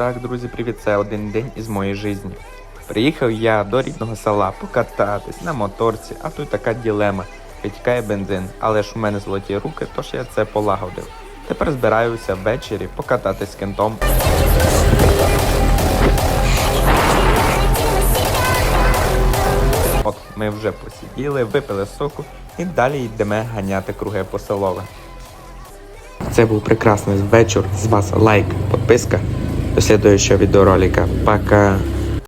Так, друзі, привіт, це один день із моєї житті. Приїхав я до рідного села покататись на моторці, а тут така ділема. Витікає бензин, але ж у мене золоті руки, тож я це полагодив. Тепер збираюся ввечері покататись з кентом. От, ми вже посиділи, випили соку і далі йдемо ганяти круги по селове. Це був прекрасний вечір. З вас лайк, підписка. До слідуючого відеоролика. Пока!